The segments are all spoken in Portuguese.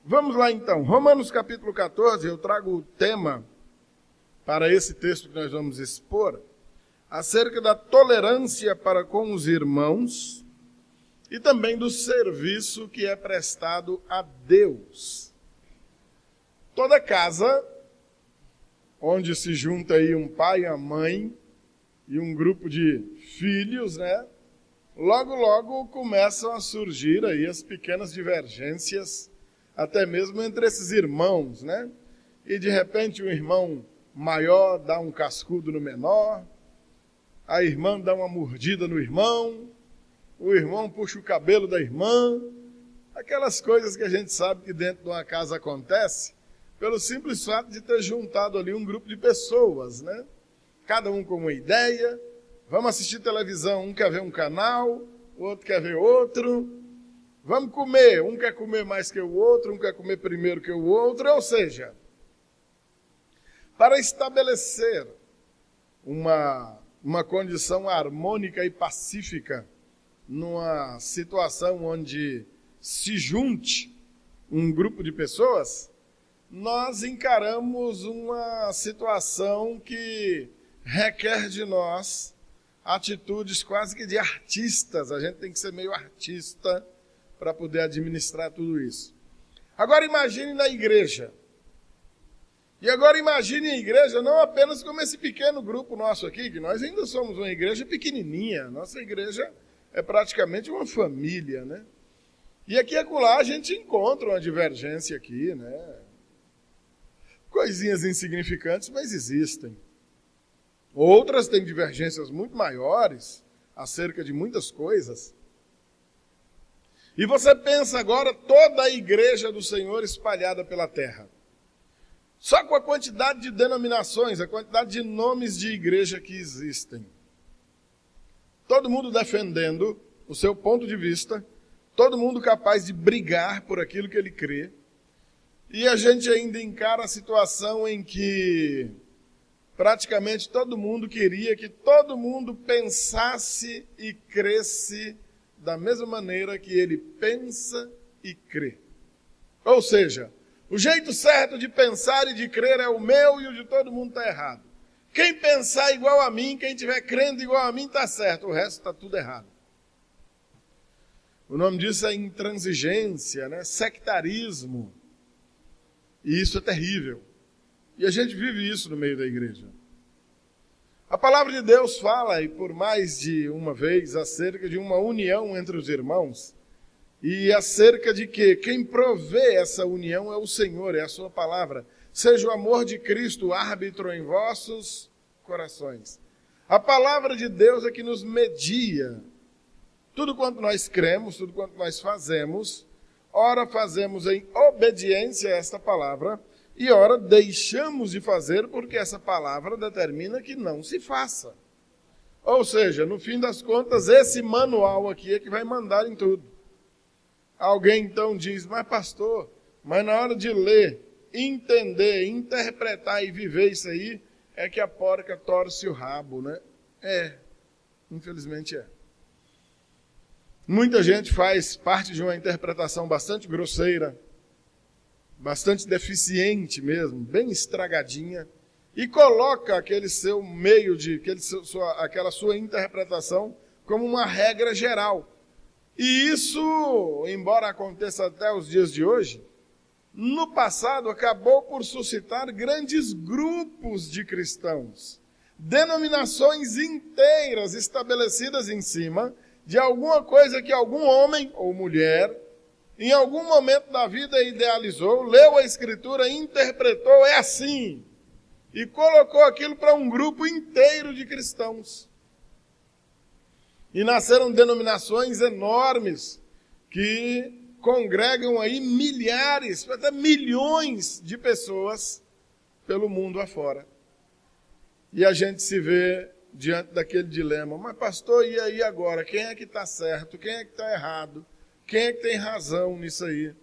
Vamos lá então, Romanos capítulo 14, eu trago o tema para esse texto que nós vamos expor, acerca da tolerância para com os irmãos e também do serviço que é prestado a Deus. Toda casa onde se junta aí um pai e a mãe e um grupo de filhos, né? Logo começam a surgir aí as pequenas divergências, até mesmo entre esses irmãos, né? E de repente o irmão maior dá um cascudo no menor, a irmã dá uma mordida no irmão, o irmão puxa o cabelo da irmã, aquelas coisas que a gente sabe que dentro de uma casa acontece, pelo simples fato de ter juntado ali um grupo de pessoas, né? Cada um com uma ideia, vamos assistir televisão, um quer ver um canal, o outro quer ver outro, vamos comer, um quer comer mais que o outro, um quer comer primeiro que o outro, ou seja, para estabelecer uma condição harmônica e pacífica numa situação onde se junte um grupo de pessoas, nós encaramos uma situação que requer de nós atitudes quase que de artistas. A gente tem que ser meio artista para poder administrar tudo isso. Agora imagine na igreja. E agora imagine a igreja não apenas como esse pequeno grupo nosso aqui, que nós ainda somos uma igreja pequenininha. Nossa igreja é praticamente uma família, né? E aqui e acolá a gente encontra uma divergência aqui, né? Coisinhas insignificantes, mas existem. Outras têm divergências muito maiores acerca de muitas coisas. E você pensa agora toda a igreja do Senhor espalhada pela terra. Só com a quantidade de denominações, a quantidade de nomes de igreja que existem. Todo mundo defendendo o seu ponto de vista, todo mundo capaz de brigar por aquilo que ele crê. E a gente ainda encara a situação em que praticamente todo mundo queria que todo mundo pensasse e cresce da mesma maneira que ele pensa e crê. Ou seja, o jeito certo de pensar e de crer é o meu e o de todo mundo está errado. Quem pensar igual a mim, quem estiver crendo igual a mim, está certo. O resto está tudo errado. O nome disso é intransigência, né? Sectarismo. E isso é terrível. E a gente vive isso no meio da igreja. A palavra de Deus fala, e por mais de uma vez, acerca de uma união entre os irmãos. E acerca de que quem provê essa união é o Senhor, é a sua palavra. Seja o amor de Cristo árbitro em vossos corações. A palavra de Deus é que nos media. Tudo quanto nós cremos, tudo quanto nós fazemos, ora fazemos em obediência a esta palavra, e ora deixamos de fazer porque essa palavra determina que não se faça. Ou seja, no fim das contas, esse manual aqui é que vai mandar em tudo. Alguém então diz, mas pastor, mas na hora de ler, entender, interpretar e viver isso aí, é que a porca torce o rabo, né? Infelizmente é. Muita gente faz parte de uma interpretação bastante grosseira, bastante deficiente mesmo, bem estragadinha, e coloca aquele seu meio aquela sua interpretação como uma regra geral. E isso, embora aconteça até os dias de hoje, no passado acabou por suscitar grandes grupos de cristãos, denominações inteiras estabelecidas em cima de alguma coisa que algum homem ou mulher, em algum momento da vida idealizou, leu a Escritura, interpretou, é assim, e colocou aquilo para um grupo inteiro de cristãos. E nasceram denominações enormes que congregam aí milhares, até milhões de pessoas pelo mundo afora. E a gente se vê diante daquele dilema, mas pastor, e aí agora? Quem é que está certo? Quem é que está errado? Quem é que tem razão nisso aí?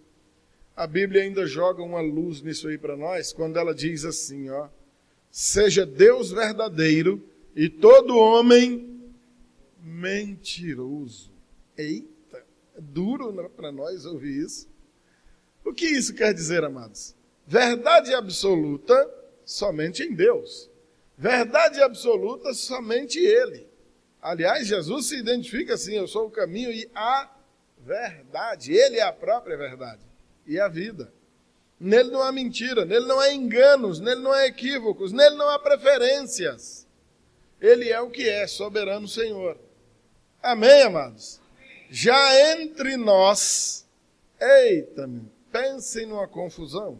A Bíblia ainda joga uma luz nisso aí para nós, quando ela diz assim, ó, seja Deus verdadeiro e todo homem mentiroso. Eita, é duro para nós ouvir isso. O O que isso quer dizer, amados? Verdade absoluta somente em Deus. Verdade absoluta somente Ele. Aliás, Jesus se identifica assim: eu sou o caminho e a verdade. Ele é a própria verdade e a vida. Nele não há mentira, nele não há enganos, nele não há equívocos, nele não há preferências. Ele é o que é, soberano Senhor. Amém, amados? Já entre nós, eita, pensem numa confusão.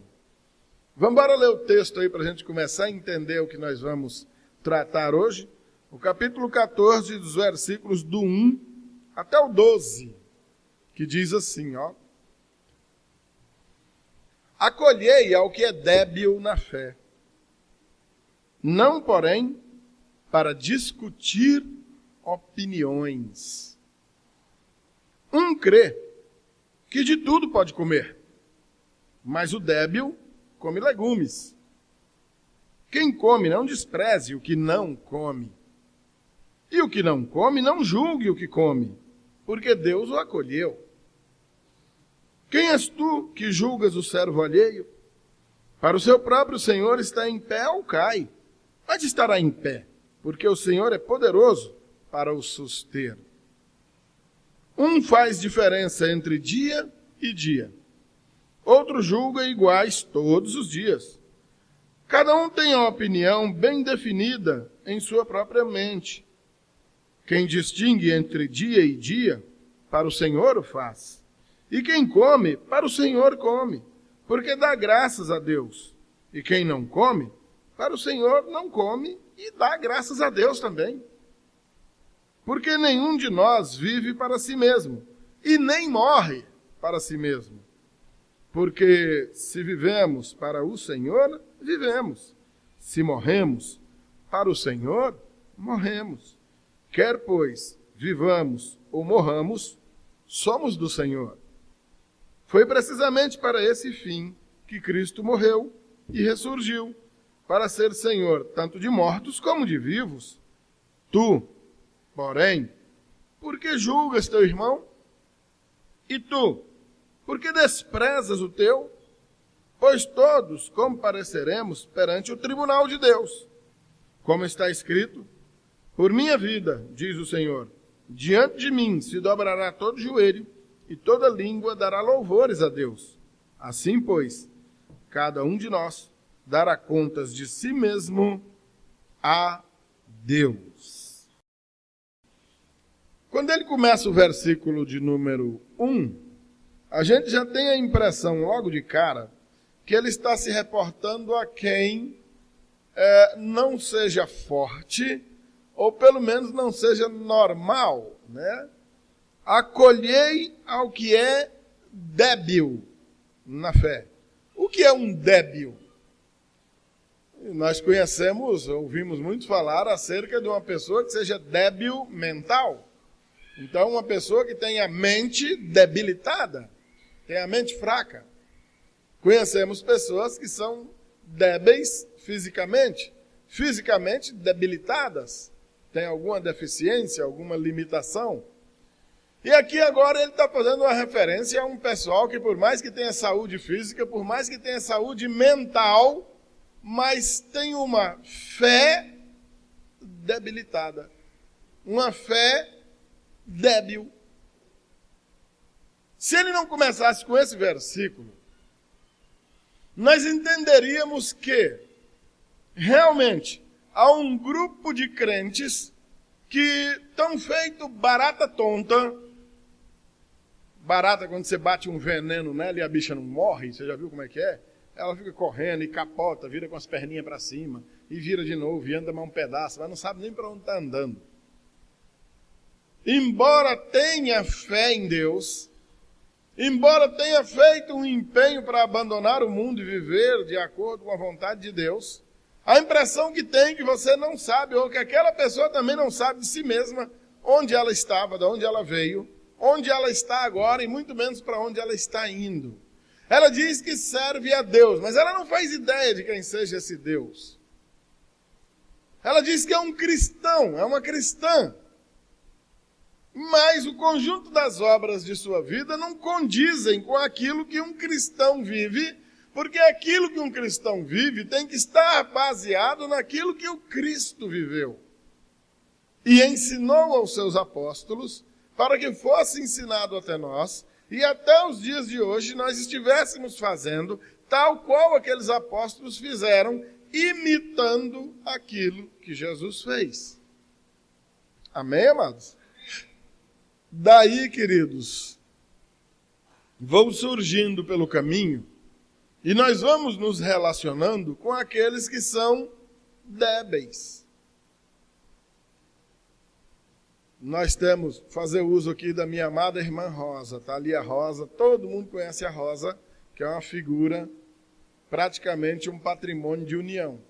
Vamos embora ler o texto aí para a gente começar a entender o que nós vamos tratar hoje. O capítulo 14, dos versículos do 1 até o 12, que diz assim, ó. Acolhei ao que é débil na fé, não, porém, para discutir opiniões. Um crê que de tudo pode comer, mas o débil come legumes. Quem come, não despreze o que não come. E o que não come, não julgue o que come, porque Deus o acolheu. Quem és tu que julgas o servo alheio? Para o seu próprio Senhor está em pé ou cai. Mas estará em pé, porque o Senhor é poderoso para o suster. Um faz diferença entre dia e dia. Outro julga iguais todos os dias. Cada um tem a opinião bem definida em sua própria mente. Quem distingue entre dia e dia, para o Senhor o faz. E quem come, para o Senhor come, porque dá graças a Deus. E quem não come, para o Senhor não come e dá graças a Deus também. Porque nenhum de nós vive para si mesmo, e nem morre para si mesmo. Porque se vivemos para o Senhor, vivemos. Se morremos para o Senhor, morremos. Quer, pois, vivamos ou morramos, somos do Senhor. Foi precisamente para esse fim que Cristo morreu e ressurgiu, para ser Senhor tanto de mortos como de vivos. Tu, porém, por que julgas teu irmão? E tu, por que desprezas o teu? Pois todos compareceremos perante o tribunal de Deus. Como está escrito, por minha vida, diz o Senhor, diante de mim se dobrará todo joelho e toda língua dará louvores a Deus. Assim, pois, cada um de nós dará contas de si mesmo a Deus. Quando ele começa o versículo de número 1, a gente já tem a impressão, logo de cara, que ele está se reportando a quem não seja forte, ou pelo menos não seja normal, né? Acolhei ao que é débil na fé. O que é um débil? Nós conhecemos, ouvimos muito falar acerca de uma pessoa que seja débil mental. Então, uma pessoa que tem a mente debilitada, tem a mente fraca. Conhecemos pessoas que são débeis fisicamente debilitadas, tem alguma deficiência, alguma limitação. E aqui agora ele está fazendo uma referência a um pessoal que, por mais que tenha saúde física, por mais que tenha saúde mental, mas tem uma fé debilitada, uma fé débil. Se ele não começasse com esse versículo, nós entenderíamos que realmente há um grupo de crentes que estão feito barata tonta. Barata, quando você bate um veneno nela e a bicha não morre, você já viu como é que é? Ela fica correndo e capota, vira com as perninhas para cima, e vira de novo, e anda mais um pedaço, mas não sabe nem para onde está andando. Embora tenha fé em Deus, embora tenha feito um empenho para abandonar o mundo e viver de acordo com a vontade de Deus, a impressão que tem é que você não sabe, ou que aquela pessoa também não sabe de si mesma, onde ela estava, de onde ela veio, onde ela está agora e muito menos para onde ela está indo. Ela diz que serve a Deus, mas ela não faz ideia de quem seja esse Deus. Ela diz que é um cristão, é uma cristã. Mas o conjunto das obras de sua vida não condizem com aquilo que um cristão vive, porque aquilo que um cristão vive tem que estar baseado naquilo que o Cristo viveu. E ensinou aos seus apóstolos, para que fosse ensinado até nós, e até os dias de hoje nós estivéssemos fazendo tal qual aqueles apóstolos fizeram, imitando aquilo que Jesus fez. Amém, amados? Daí, queridos, vão surgindo pelo caminho, e nós vamos nos relacionando com aqueles que são débeis. Nós temos, fazer uso aqui da minha amada irmã Rosa, tá ali a Rosa, todo mundo conhece a Rosa, que é uma figura, praticamente um patrimônio de união.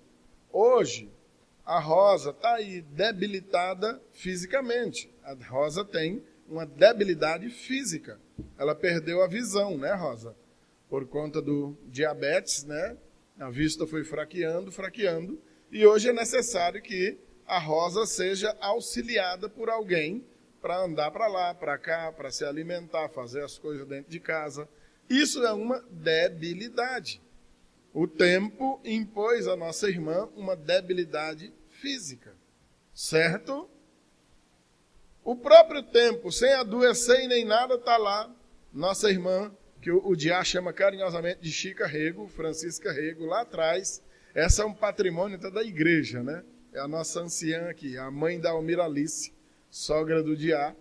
Hoje, a Rosa está aí debilitada fisicamente. A Rosa tem uma debilidade física. Ela perdeu a visão, né, Rosa? Por conta do diabetes, né? A vista foi fraqueando, e hoje é necessário que a Rosa seja auxiliada por alguém para andar para lá, para cá, para se alimentar, fazer as coisas dentro de casa. Isso é uma debilidade. O tempo impôs à nossa irmã uma debilidade física, certo? O próprio tempo, sem adoecer e nem nada, está lá. Nossa irmã, que o Diá chama carinhosamente de Chica Rego, Francisca Rego, lá atrás. Essa é um patrimônio até da igreja, né? É a nossa anciã aqui, a mãe da Almira Alice, sogra do Diá.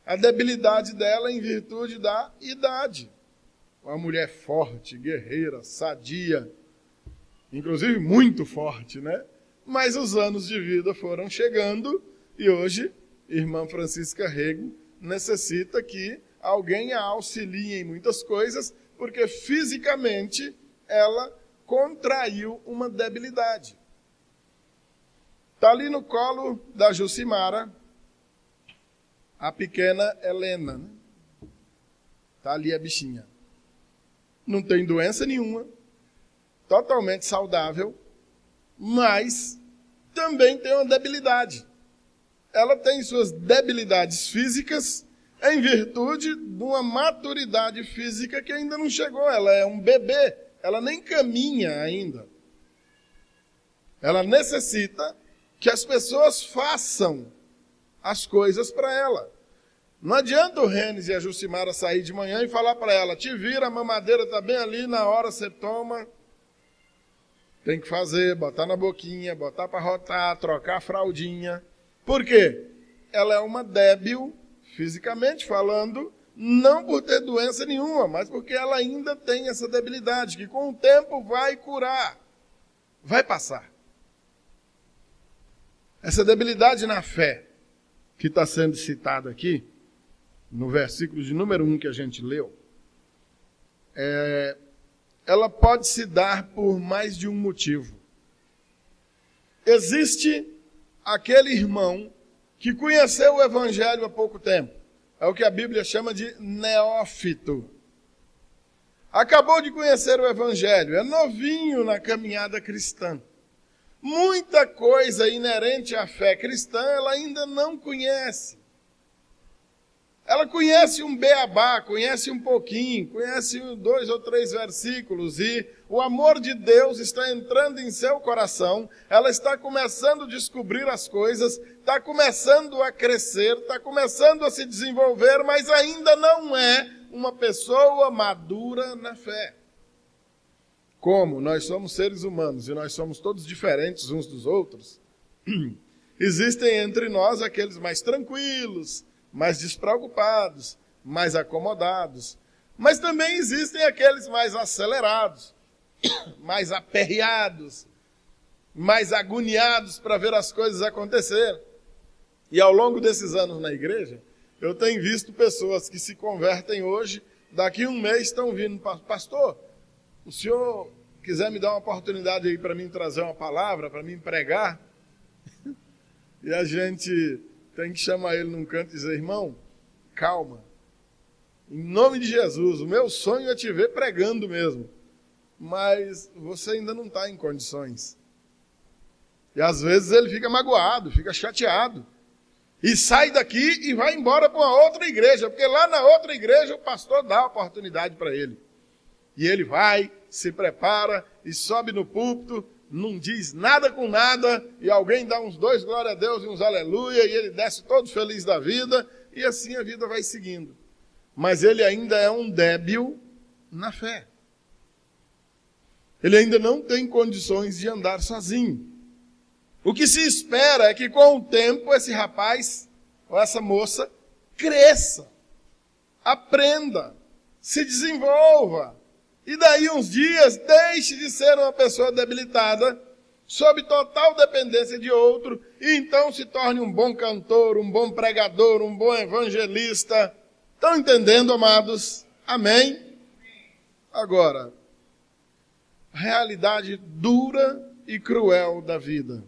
A debilidade dela em virtude da idade. Uma mulher forte, guerreira, sadia, inclusive muito forte, né? Mas os anos de vida foram chegando e hoje, irmã Francisca Rego necessita que alguém a auxilie em muitas coisas, porque fisicamente ela contraiu uma debilidade. Está ali no colo da Jucimara a pequena Helena. Está ali a bichinha. Não tem doença nenhuma, totalmente saudável, mas também tem uma debilidade. Ela tem suas debilidades físicas em virtude de uma maturidade física que ainda não chegou. Ela é um bebê, ela nem caminha ainda. Ela necessita que as pessoas façam as coisas para ela. Não adianta o Renes e a Jucimara sair de manhã e falar para ela, te vira, a mamadeira está bem ali, na hora você toma. Tem que fazer, botar na boquinha, botar para rotar, trocar a fraldinha. Por quê? Ela é uma débil, fisicamente falando, não por ter doença nenhuma, mas porque ela ainda tem essa debilidade, que com o tempo vai curar, vai passar. Essa debilidade na fé, que está sendo citada aqui, no versículo de número 1 que a gente leu, ela pode se dar por mais de um motivo. Existe aquele irmão que conheceu o Evangelho há pouco tempo. É o que a Bíblia chama de neófito. Acabou de conhecer o Evangelho, é novinho na caminhada cristã. Muita coisa inerente à fé cristã ela ainda não conhece. Ela conhece um beabá, conhece um pouquinho, conhece 2 ou 3 versículos e o amor de Deus está entrando em seu coração, ela está começando a descobrir as coisas, está começando a crescer, está começando a se desenvolver, mas ainda não é uma pessoa madura na fé. Como nós somos seres humanos e nós somos todos diferentes uns dos outros, existem entre nós aqueles mais tranquilos, mais despreocupados, mais acomodados. Mas também existem aqueles mais acelerados, mais aperreados, mais agoniados para ver as coisas acontecer. E ao longo desses anos na igreja, eu tenho visto pessoas que se convertem hoje, daqui a um mês estão vindo, pastor, o senhor quiser me dar uma oportunidade aí para mim trazer uma palavra, para mim pregar, e a gente tem que chamar ele num canto e dizer, irmão, calma. Em nome de Jesus, o meu sonho é te ver pregando mesmo. Mas você ainda não está em condições. E às vezes ele fica magoado, fica chateado. E sai daqui e vai embora para uma outra igreja, porque lá na outra igreja o pastor dá a oportunidade para ele. E ele vai, se prepara e sobe no púlpito, não diz nada com nada, e alguém dá uns 2 glória a Deus e uns aleluia, e ele desce todo feliz da vida, e assim a vida vai seguindo. Mas ele ainda é um débil na fé. Ele ainda não tem condições de andar sozinho. O que se espera é que com o tempo esse rapaz ou essa moça cresça, aprenda, se desenvolva. E daí uns dias deixe de ser uma pessoa debilitada, sob total dependência de outro, e então se torne um bom cantor, um bom pregador, um bom evangelista. Estão entendendo, amados? Amém? Agora, realidade dura e cruel da vida,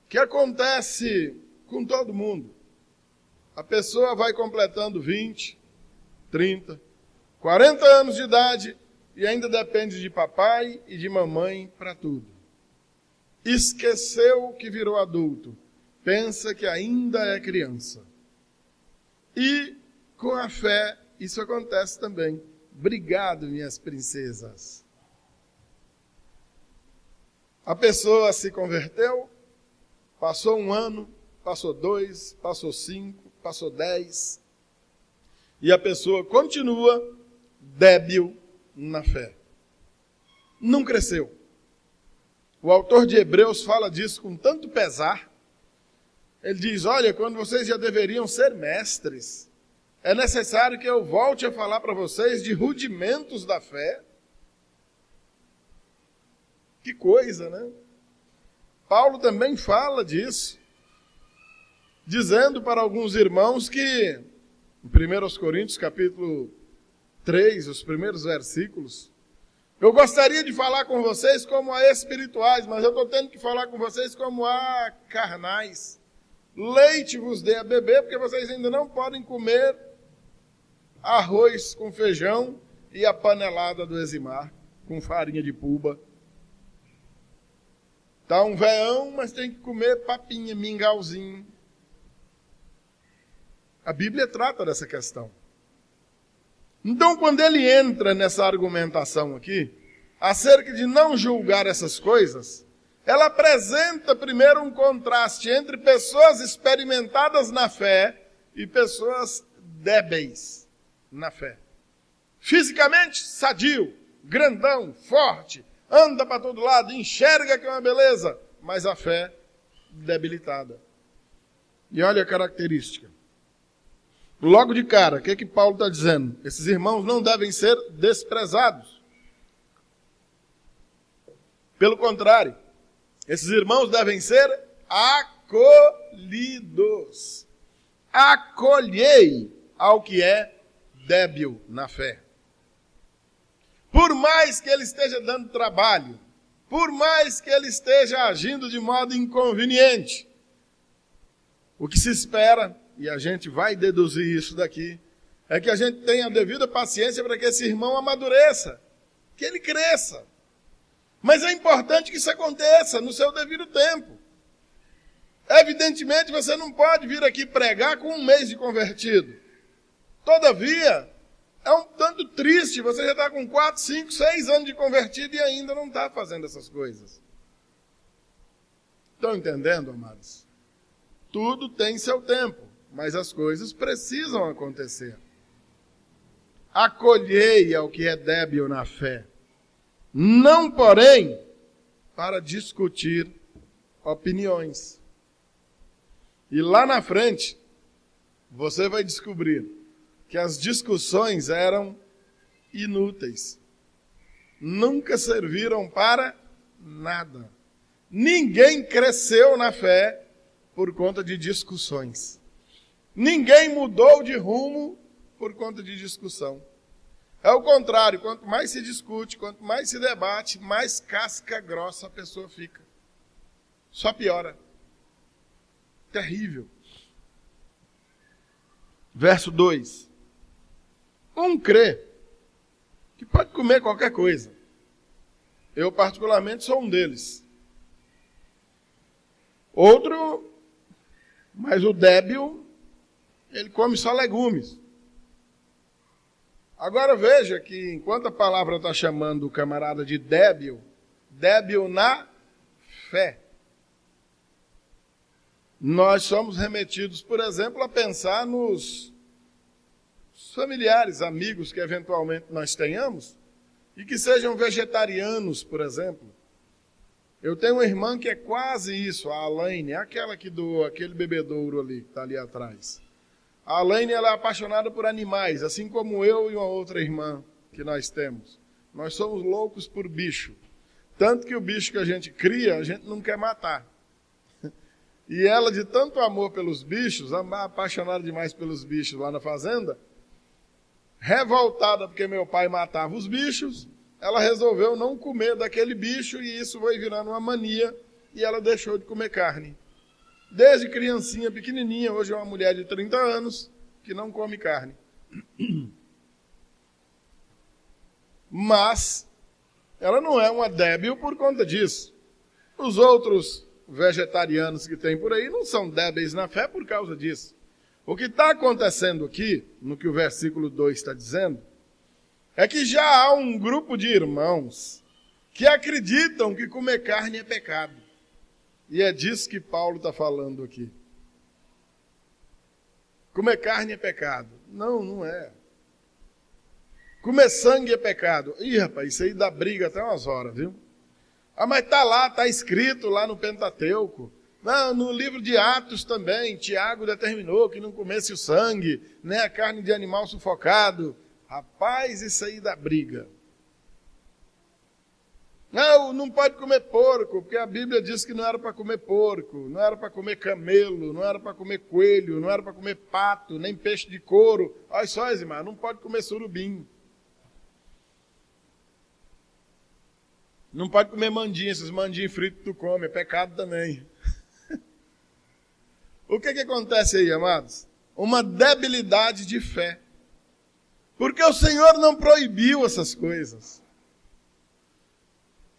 que acontece com todo mundo. A pessoa vai completando 20, 30, 40 anos de idade e ainda depende de papai e de mamãe para tudo. Esqueceu que virou adulto, pensa que ainda é criança. E com a fé isso acontece também. Obrigado, minhas princesas. A pessoa se converteu, passou 1 ano, passou 2, passou 5, passou 10, e a pessoa continua débil na fé. Não cresceu. O autor de Hebreus fala disso com tanto pesar. Ele diz, olha, quando vocês já deveriam ser mestres, é necessário que eu volte a falar para vocês de rudimentos da fé. Que coisa, né? Paulo também fala disso, dizendo para alguns irmãos que, em 1 Coríntios capítulo 3, os primeiros versículos, eu gostaria de falar com vocês como a espirituais, mas eu estou tendo que falar com vocês como a carnais. Leite vos dê a beber, porque vocês ainda não podem comer arroz com feijão e a panelada do Eximar, com farinha de puba. Tá um veão, mas tem que comer papinha, mingauzinho. A Bíblia trata dessa questão. Então, quando ele entra nessa argumentação aqui, acerca de não julgar essas coisas, ela apresenta primeiro um contraste entre pessoas experimentadas na fé e pessoas débeis na fé. Fisicamente, sadio, grandão, forte, anda para todo lado, enxerga que é uma beleza, mas a fé debilitada. E olha a característica. Logo de cara, o que Paulo está dizendo? Esses irmãos não devem ser desprezados. Pelo contrário, esses irmãos devem ser acolhidos. Acolhei ao que é débil na fé. Por mais que ele esteja dando trabalho, por mais que ele esteja agindo de modo inconveniente, o que se espera, e a gente vai deduzir isso daqui, é que a gente tenha a devida paciência para que esse irmão amadureça, que ele cresça. Mas é importante que isso aconteça no seu devido tempo. Evidentemente, você não pode vir aqui pregar com 1 mês de convertido. Todavia, é um tanto triste, você já está com 4, 5, 6 anos de convertido e ainda não está fazendo essas coisas. Estão entendendo, amados? Tudo tem seu tempo, mas as coisas precisam acontecer. Acolhei ao que é débil na fé. Não, porém, para discutir opiniões. E lá na frente, você vai descobrir que as discussões eram inúteis. Nunca serviram para nada. Ninguém cresceu na fé por conta de discussões. Ninguém mudou de rumo por conta de discussão. É o contrário, quanto mais se discute, quanto mais se debate, mais casca grossa a pessoa fica. Só piora. Terrível. Verso 2. Um crê que pode comer qualquer coisa. Eu, particularmente, sou um deles. Outro Mas o débil, ele come só legumes. Agora veja que enquanto a palavra está chamando o camarada de débil, débil na fé, nós somos remetidos, por exemplo, a pensar nos familiares, amigos que eventualmente nós tenhamos e que sejam vegetarianos, por exemplo. Eu tenho uma irmã que é quase isso, a Alaine, aquela que doou aquele bebedouro ali, que está ali atrás. A Alaine, ela é apaixonada por animais, assim como eu e uma outra irmã que nós temos. Nós somos loucos por bicho. Tanto que o bicho que a gente cria, a gente não quer matar. E ela, de tanto amor pelos bichos, apaixonada demais pelos bichos lá na fazenda, revoltada porque meu pai matava os bichos, ela resolveu não comer daquele bicho e isso foi virando uma mania e ela deixou de comer carne. Desde criancinha, pequenininha, hoje é uma mulher de 30 anos que não come carne. Mas ela não é uma débil por conta disso. Os outros vegetarianos que tem por aí não são débeis na fé por causa disso. O que está acontecendo aqui, no que o versículo 2 está dizendo, é que já há um grupo de irmãos que acreditam que comer carne é pecado. E é disso que Paulo está falando aqui. Comer carne é pecado. Não, não é. Comer sangue é pecado. Ih, rapaz, isso aí dá briga até umas horas, viu? Ah, mas está escrito lá no Pentateuco. Não, no livro de Atos também, Tiago determinou que não comesse o sangue, nem a carne de animal sufocado. Rapaz, isso aí dá briga. Não pode comer porco, porque a Bíblia diz que não era para comer porco, não era para comer camelo, não era para comer coelho, não era para comer pato, nem peixe de couro. Olha só, irmão, não pode comer surubim. Não pode comer mandinha, esses mandinhos fritos que tu come, é pecado também. O que acontece aí, amados? Uma debilidade de fé. Porque o Senhor não proibiu essas coisas.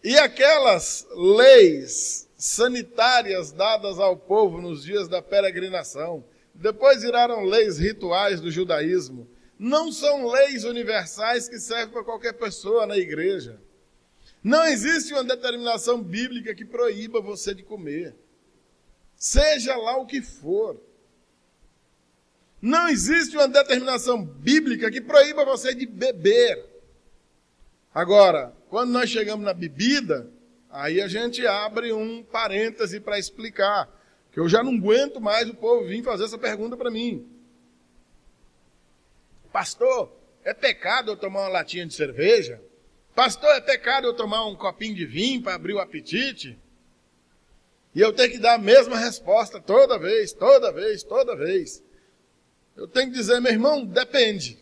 E aquelas leis sanitárias dadas ao povo nos dias da peregrinação, depois viraram leis rituais do judaísmo, não são leis universais que servem para qualquer pessoa na igreja. Não existe uma determinação bíblica que proíba você de comer. Seja lá o que for. Não existe uma determinação bíblica que proíba você de beber. Agora, quando nós chegamos na bebida, aí a gente abre um parêntese para explicar, que eu já não aguento mais o povo vir fazer essa pergunta para mim. Pastor, é pecado eu tomar uma latinha de cerveja? Pastor, é pecado eu tomar um copinho de vinho para abrir o apetite? E eu tenho que dar a mesma resposta toda vez, toda vez, toda vez. Eu tenho que dizer, meu irmão, depende.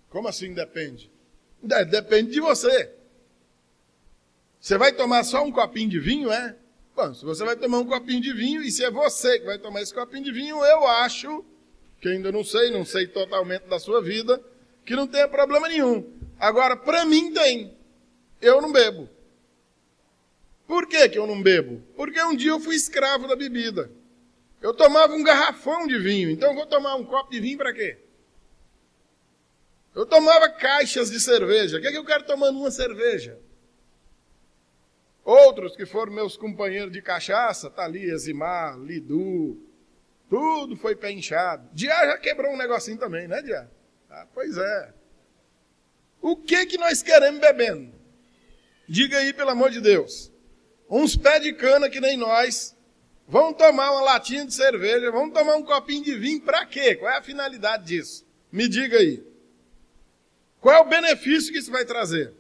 Como assim depende? Depende de você. Você vai tomar só um copinho de vinho, é? Bom, se você vai tomar um copinho de vinho, e se é você que vai tomar esse copinho de vinho, eu acho, que ainda não sei totalmente da sua vida, que não tenha problema nenhum. Agora, para mim tem. Eu não bebo. Por que eu não bebo? Porque um dia eu fui escravo da bebida. Eu tomava um garrafão de vinho, então eu vou tomar um copo de vinho para quê? Eu tomava caixas de cerveja. O que eu quero tomando uma cerveja? Outros que foram meus companheiros de cachaça, Thalia, Zimar, Lidu, tudo foi pé inchado. Diá já quebrou um negocinho também, né, Diá? Ah, pois é. O que nós queremos bebendo? Diga aí, pelo amor de Deus. Uns pés de cana que nem nós, vão tomar uma latinha de cerveja, vão tomar um copinho de vinho, para quê? Qual é a finalidade disso? Me diga aí. Qual é o benefício que isso vai trazer?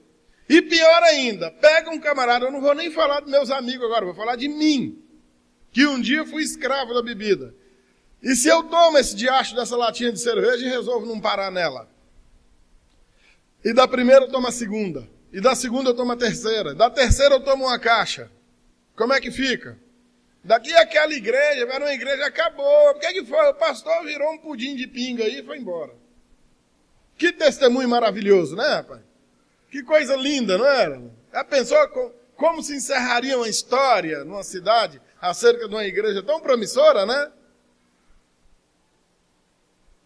E pior ainda, pega um camarada, eu não vou nem falar dos meus amigos agora, vou falar de mim, que um dia fui escravo da bebida. E se eu tomo esse diacho dessa latinha de cerveja e resolvo não parar nela? E da primeira eu tomo a segunda, e da segunda eu tomo a terceira, da terceira eu tomo uma caixa. Como é que fica? Daqui aquela igreja, era uma igreja, acabou. O que foi? O pastor virou um pudim de pinga aí e foi embora. Que testemunho maravilhoso, né, rapaz? Que coisa linda, não era? Já pensou como se encerraria uma história numa cidade acerca de uma igreja tão promissora, né?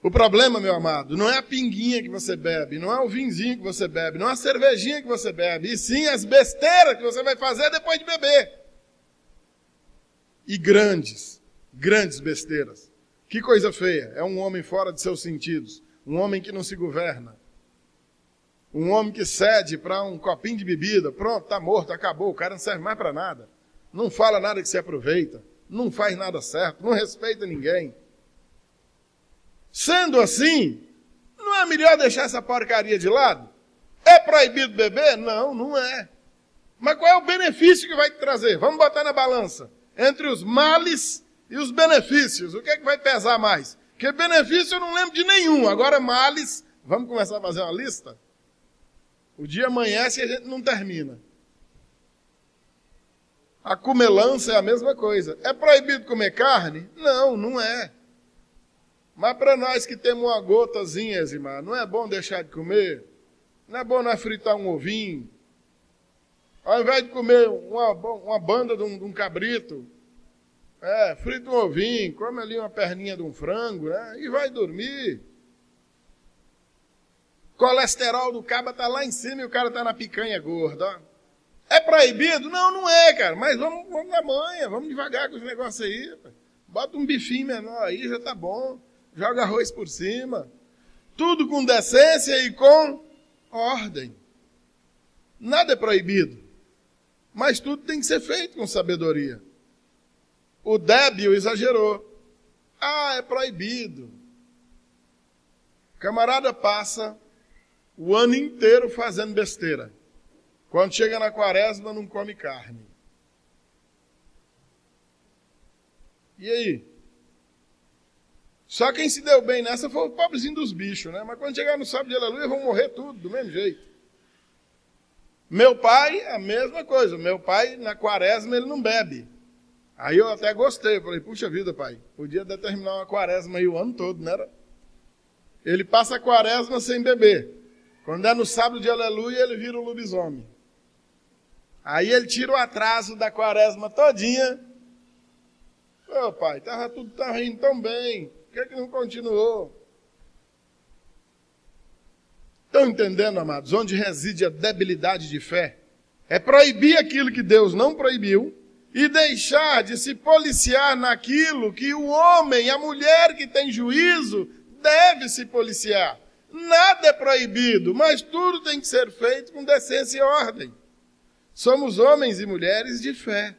O problema, meu amado, não é a pinguinha que você bebe, não é o vinzinho que você bebe, não é a cervejinha que você bebe, e sim as besteiras que você vai fazer depois de beber. E grandes besteiras. Que coisa feia. É um homem fora de seus sentidos. Um homem que não se governa. Um homem que cede para um copinho de bebida. Pronto, está morto, acabou. O cara não serve mais para nada. Não fala nada que se aproveita. Não faz nada certo. Não respeita ninguém. Sendo assim, não é melhor deixar essa porcaria de lado? É proibido beber? Não, não é. Mas qual é o benefício que vai te trazer? Vamos botar na balança. Entre os males e os benefícios, o que é que vai pesar mais? Porque benefício eu não lembro de nenhum. Agora males, vamos começar a fazer uma lista? O dia amanhece e a gente não termina. A comelança é a mesma coisa. É proibido comer carne? Não, não é. Mas para nós que temos uma gotazinha, Zimar, não é bom deixar de comer? Não é bom nós fritar um ovinho? Ao invés de comer uma banda de um cabrito, frita um ovinho, come ali uma perninha de um frango, né? E vai dormir. Colesterol do caba está lá em cima e o cara está na picanha gorda. Ó. É proibido? Não, não é, cara. Mas vamos na manha, vamos devagar com os negócios aí. Rapaz. Bota um bifinho menor aí, já tá bom. Joga arroz por cima. Tudo com decência e com ordem. Nada é proibido. Mas tudo tem que ser feito com sabedoria. O débil exagerou. É proibido. O camarada passa o ano inteiro fazendo besteira. Quando chega na quaresma, não come carne. E aí? Só quem se deu bem nessa foi o pobrezinho dos bichos, né? Mas quando chegar no sábado de aleluia, vão morrer tudo, do mesmo jeito. Meu pai, a mesma coisa. Meu pai, na quaresma, ele não bebe. Aí eu até gostei. Eu falei, puxa vida, pai, podia determinar uma quaresma aí o ano todo, não era? Ele passa a quaresma sem beber. Quando é no sábado de aleluia, ele vira um lobisomem. Aí ele tira o atraso da quaresma todinha. Ô pai, tudo estava indo tão bem. Por que não continuou? Estão entendendo, amados? Onde reside a debilidade de fé? É proibir aquilo que Deus não proibiu e deixar de se policiar naquilo que o homem, a mulher que tem juízo, deve se policiar. Nada é proibido, mas tudo tem que ser feito com decência e ordem. Somos homens e mulheres de fé.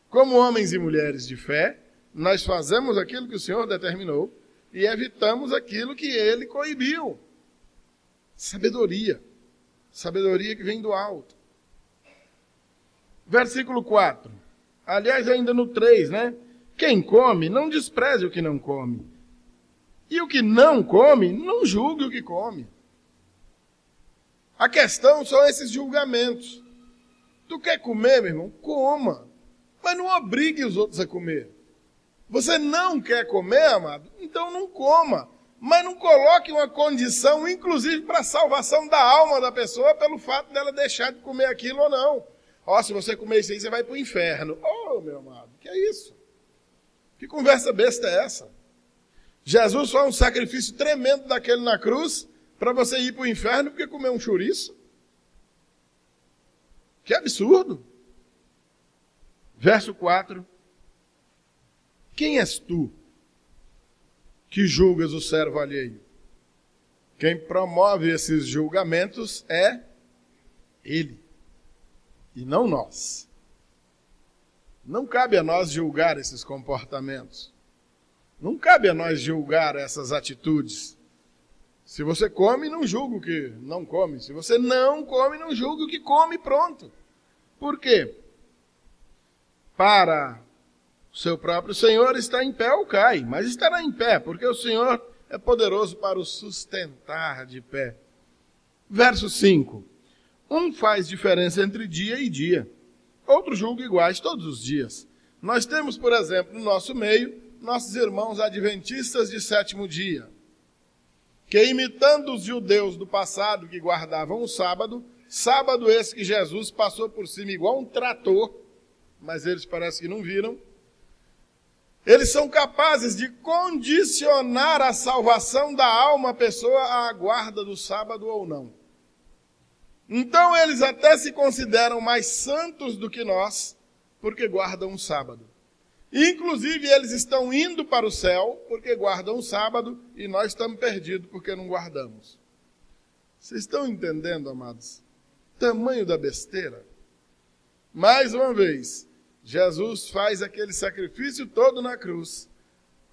Como homens e mulheres de fé, nós fazemos aquilo que o Senhor determinou e evitamos aquilo que Ele coibiu. Sabedoria. Sabedoria que vem do alto. Versículo 4. Aliás, ainda no 3, né? Quem come, não despreze o que não come. E o que não come, não julgue o que come. A questão são esses julgamentos. Tu quer comer, meu irmão? Coma. Mas não obrigue os outros a comer. Você não quer comer, amado? Então não coma. Mas não coloque uma condição, inclusive para a salvação da alma da pessoa, pelo fato dela deixar de comer aquilo ou não. Se você comer isso aí, você vai para o inferno. Meu amado, que é isso? Que conversa besta é essa? Jesus foi um sacrifício tremendo daquele na cruz para você ir para o inferno porque comeu um chouriço? Que absurdo! Verso 4. Quem és tu que julgas o servo alheio? Quem promove esses julgamentos é Ele, e não nós. Não cabe a nós julgar esses comportamentos. Não cabe a nós julgar essas atitudes. Se você come, não julgue o que não come. Se você não come, não julgue o que come, pronto. Por quê? Para o seu próprio Senhor está em pé ou cai, mas estará em pé, porque o Senhor é poderoso para o sustentar de pé. Verso 5. Um faz diferença entre dia e dia, outro julga iguais todos os dias. Nós temos, por exemplo, no nosso meio, nossos irmãos adventistas de sétimo dia, que imitando os judeus do passado que guardavam o sábado esse que Jesus passou por cima igual um trator, mas eles parece que não viram, Eles são capazes de condicionar a salvação da alma, a pessoa, à guarda do sábado ou não. Então eles até se consideram mais santos do que nós, porque guardam o sábado. Inclusive eles estão indo para o céu, porque guardam o sábado, e nós estamos perdidos porque não guardamos. Vocês estão entendendo, amados? Tamanho da besteira. Mais uma vez, Jesus faz aquele sacrifício todo na cruz,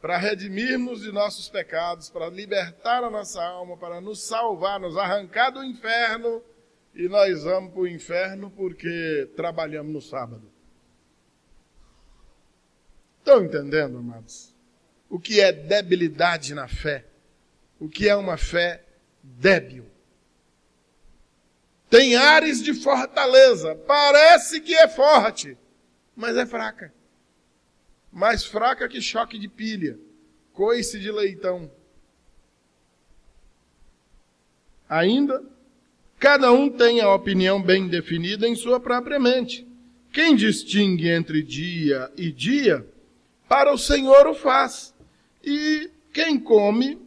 para redimirmos de nossos pecados, para libertar a nossa alma, para nos salvar, nos arrancar do inferno, e nós vamos para o inferno porque trabalhamos no sábado. Estão entendendo, amados? O que é debilidade na fé? O que é uma fé débil? Tem ares de fortaleza, parece que é forte, mas é fraca. Mais fraca que choque de pilha, coice de leitão. Ainda, cada um tem a opinião bem definida em sua própria mente. Quem distingue entre dia e dia, para o Senhor o faz. E quem come,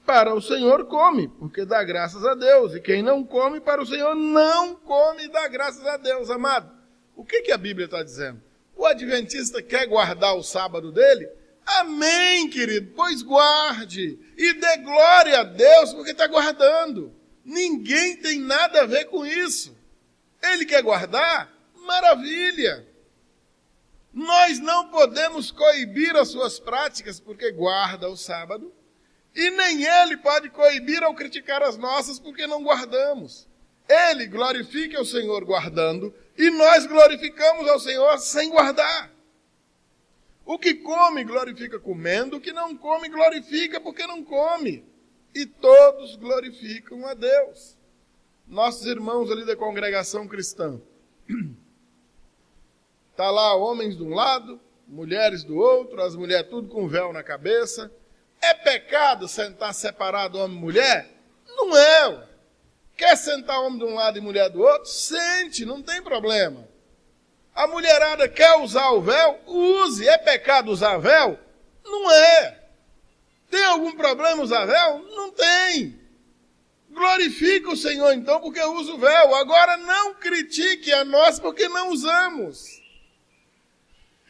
para o Senhor come, porque dá graças a Deus. E quem não come, para o Senhor não come e dá graças a Deus. Amado, o que a Bíblia está dizendo? O adventista quer guardar o sábado dele? Amém, querido, pois guarde. E dê glória a Deus, porque está guardando. Ninguém tem nada a ver com isso. Ele quer guardar? Maravilha. Nós não podemos coibir as suas práticas, porque guarda o sábado. E nem ele pode coibir ou criticar as nossas, porque não guardamos. Ele glorifica o Senhor guardando, e nós glorificamos ao Senhor sem guardar. O que come, glorifica comendo, o que não come, glorifica porque não come. E todos glorificam a Deus. Nossos irmãos ali da congregação cristã. Está lá homens de um lado, mulheres do outro, as mulheres tudo com véu na cabeça. É pecado sentar separado homem e mulher? Não é. Quer sentar homem de um lado e mulher do outro? Sente, não tem problema. A mulherada quer usar o véu? Use. É pecado usar véu? Não é. Tem algum problema usar véu? Não tem. Glorifica o Senhor então porque usa o véu. Agora não critique a nós porque não usamos.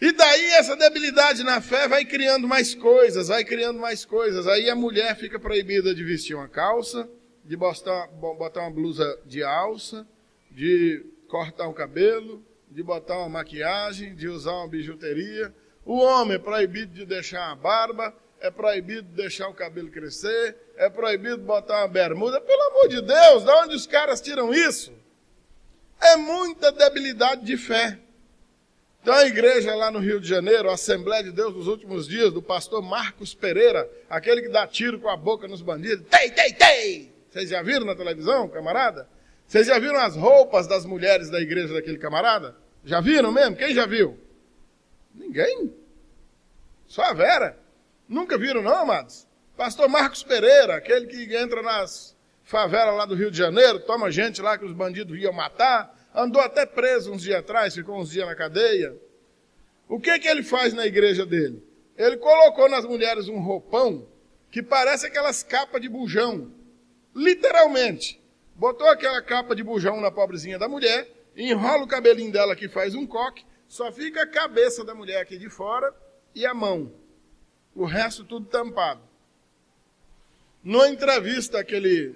E daí essa debilidade na fé vai criando mais coisas, vai criando mais coisas. Aí a mulher fica proibida de vestir uma calça, de botar uma blusa de alça, de cortar o cabelo, de botar uma maquiagem, de usar uma bijuteria. O homem é proibido de deixar a barba, é proibido de deixar o cabelo crescer, é proibido de botar uma bermuda. Pelo amor de Deus, de onde os caras tiram isso? É muita debilidade de fé. Então a igreja lá no Rio de Janeiro, a Assembleia de Deus dos Últimos Dias, do pastor Marcos Pereira, aquele que dá tiro com a boca nos bandidos, tei, tei, tei! Vocês já viram na televisão, camarada? Vocês já viram as roupas das mulheres da igreja daquele camarada? Já viram mesmo? Quem já viu? Ninguém. Só a Vera. Nunca viram não, amados? Pastor Marcos Pereira, aquele que entra nas favelas lá do Rio de Janeiro, toma gente lá que os bandidos iam matar, andou até preso uns dias atrás, ficou uns dias na cadeia. O que ele faz na igreja dele? Ele colocou nas mulheres um roupão que parece aquelas capas de bujão. Literalmente. Botou aquela capa de bujão na pobrezinha da mulher, enrola o cabelinho dela aqui, faz um coque, só fica a cabeça da mulher aqui de fora e a mão. O resto tudo tampado. Numa entrevista, aquele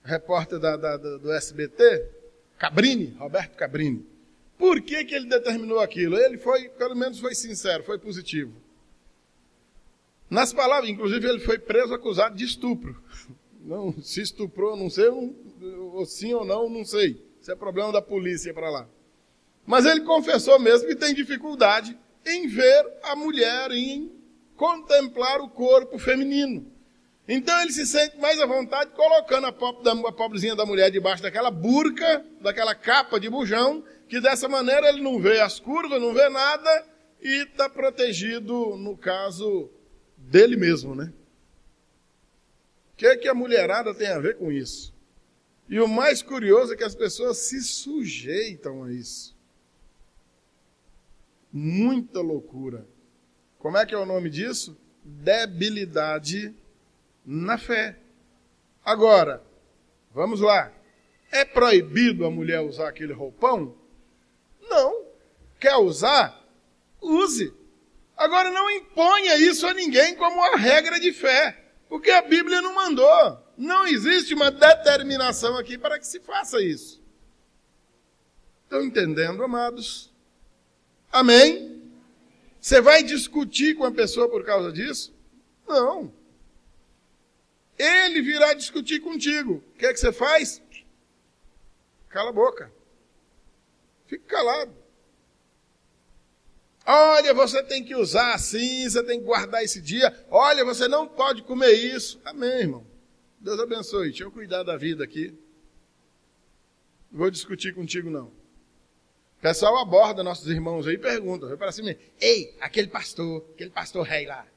repórter do SBT, Cabrini, Roberto Cabrini, por que ele determinou aquilo? Ele foi, pelo menos foi sincero, foi positivo. Nas palavras, inclusive ele foi preso acusado de estupro. Não, se estuprou, não sei, ou sim ou não sei. Isso é problema da polícia para lá. Mas ele confessou mesmo que tem dificuldade em ver a mulher, em contemplar o corpo feminino. Então ele se sente mais à vontade colocando a pobrezinha da mulher debaixo daquela burca, daquela capa de bujão, que dessa maneira ele não vê as curvas, não vê nada e está protegido, no caso, dele mesmo, né? O que a mulherada tem a ver com isso? E o mais curioso é que as pessoas se sujeitam a isso. Muita loucura. Como é que é o nome disso? Debilidade na fé. Agora, vamos lá. É proibido a mulher usar aquele roupão? Não. Quer usar? Use. Agora não imponha isso a ninguém como uma regra de fé, porque a Bíblia não mandou. Não existe uma determinação aqui para que se faça isso. Estão entendendo, amados? Amém? Você vai discutir com a pessoa por causa disso? Não. Ele virá discutir contigo. O que é que você faz? Cala a boca. Fique calado. Olha, você tem que usar assim, você tem que guardar esse dia. Olha, você não pode comer isso. Amém, irmão. Deus abençoe. Deixa eu cuidar da vida aqui. Não vou discutir contigo, não. O pessoal aborda nossos irmãos aí e pergunta. Vai para cima. Ei, aquele pastor rei lá.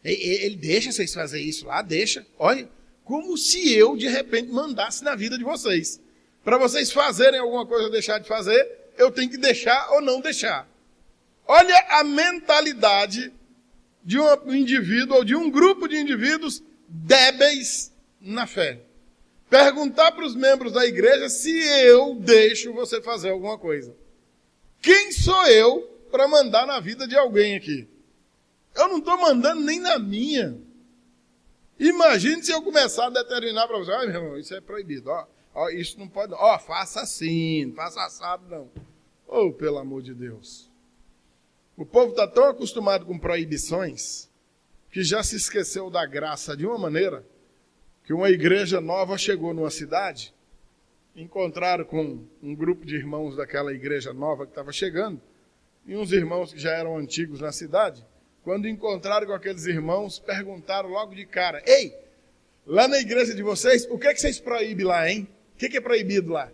Ele deixa vocês fazer isso lá? Deixa. Olha, como se eu, de repente, mandasse na vida de vocês. Para vocês fazerem alguma coisa ou deixar de fazer, eu tenho que deixar ou não deixar. Olha a mentalidade de um indivíduo ou de um grupo de indivíduos débeis na fé. Perguntar para os membros da igreja se eu deixo você fazer alguma coisa. Quem sou eu para mandar na vida de alguém aqui? Eu não estou mandando nem na minha. Imagine se eu começar a determinar para você, meu irmão, isso é proibido, ó, isso não pode, faça assim, não faça assado, não. Oh, pelo amor de Deus. O povo está tão acostumado com proibições que já se esqueceu da graça de uma maneira que uma igreja nova chegou numa cidade, encontraram com um grupo de irmãos daquela igreja nova que estava chegando, e uns irmãos que já eram antigos na cidade, quando encontraram com aqueles irmãos, perguntaram logo de cara, ei, lá na igreja de vocês, o que é que vocês proíbem lá, hein? O que é proibido lá?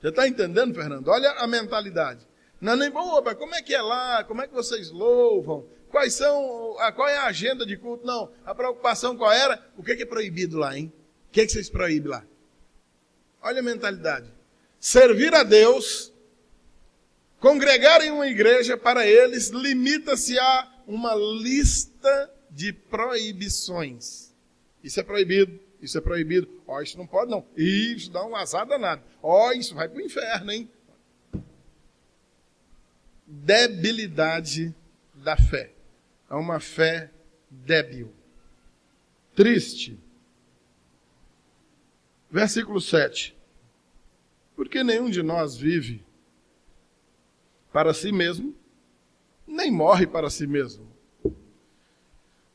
Você está entendendo, Fernando? Olha a mentalidade. Não é nem bom, como é que é lá? Como é que vocês louvam? Qual é a agenda de culto? Não, a preocupação qual era? O que é proibido lá, hein? O que é que vocês proíbem lá? Olha a mentalidade. Servir a Deus, congregar em uma igreja, para eles, limita-se a uma lista de proibições. Isso é proibido, isso é proibido. Isso não pode não. Isso dá um azar danado. Isso vai para o inferno, hein? Debilidade da fé. É uma fé débil. Triste. Versículo 7. Porque nenhum de nós vive para si mesmo, nem morre para si mesmo.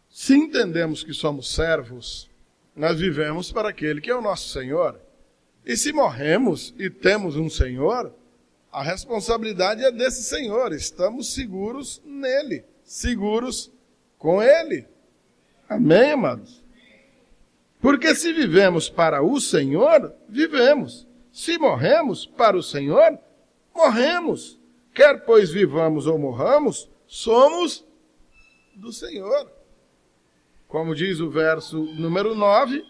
Se entendemos que somos servos, nós vivemos para aquele que é o nosso Senhor. E se morremos e temos um Senhor, a responsabilidade é desse Senhor. Estamos seguros nele, seguros com ele. Amém, amados? Porque se vivemos para o Senhor, vivemos. Se morremos para o Senhor, morremos. Quer pois vivamos ou morramos, somos do Senhor. Como diz o verso número 9,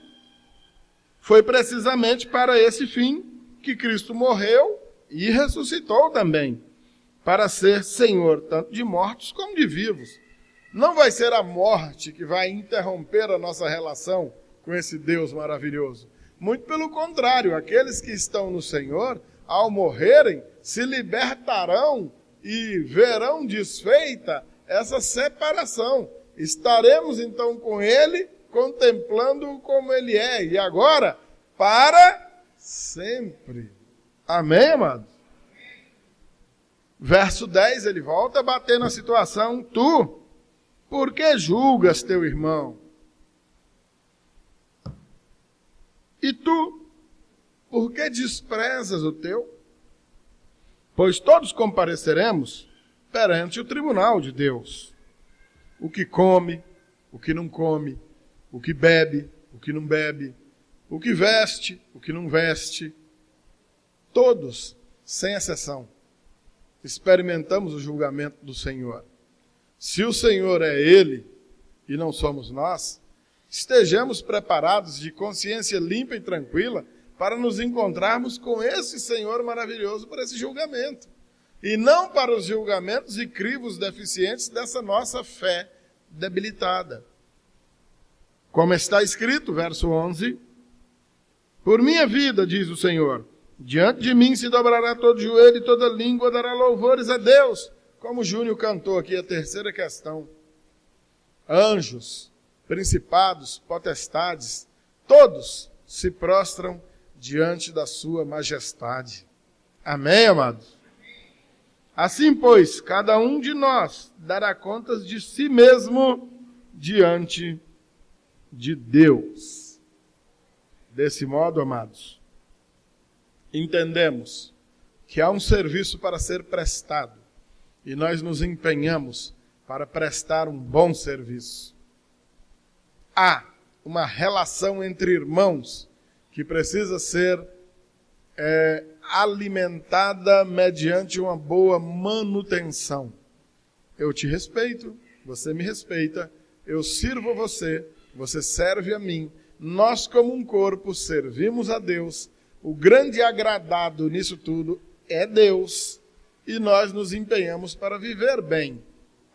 foi precisamente para esse fim que Cristo morreu e ressuscitou também, para ser Senhor tanto de mortos como de vivos. Não vai ser a morte que vai interromper a nossa relação com esse Deus maravilhoso. Muito pelo contrário, aqueles que estão no Senhor, ao morrerem, se libertarão e verão desfeita essa separação. Estaremos então com Ele, contemplando-o como Ele é, e agora, para sempre. Amém, amados? Verso 10, ele volta a bater na situação. Tu, por que julgas teu irmão? E tu, por que desprezas o teu? Pois todos compareceremos perante o tribunal de Deus. O que come, o que não come, o que bebe, o que não bebe, o que veste, o que não veste. Todos, sem exceção, experimentamos o julgamento do Senhor. Se o Senhor é Ele e não somos nós, estejamos preparados de consciência limpa e tranquila para nos encontrarmos com esse Senhor maravilhoso para esse julgamento. e não para os julgamentos e crivos deficientes dessa nossa fé debilitada. Como está escrito, verso 11, por minha vida, diz o Senhor, diante de mim se dobrará todo joelho e toda língua dará louvores a Deus. Como o Júnior cantou aqui, a terceira questão. Anjos, principados, potestades, todos se prostram diante da sua majestade. Amém, amados? Assim, pois, cada um de nós dará contas de si mesmo diante de Deus. Desse modo, amados, entendemos que há um serviço para ser prestado e nós nos empenhamos para prestar um bom serviço. Há uma relação entre irmãos que precisa ser alimentada mediante uma boa manutenção. Eu te respeito, você me respeita, eu sirvo a você, você serve a mim. Nós, como um corpo, servimos a Deus. O grande agradado nisso tudo é Deus. E nós nos empenhamos para viver bem,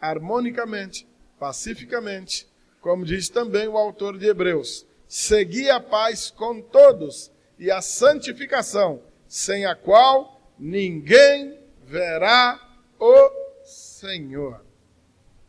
harmonicamente, pacificamente. Como diz também o autor de Hebreus, segui a paz com todos e a santificação, sem a qual ninguém verá o Senhor.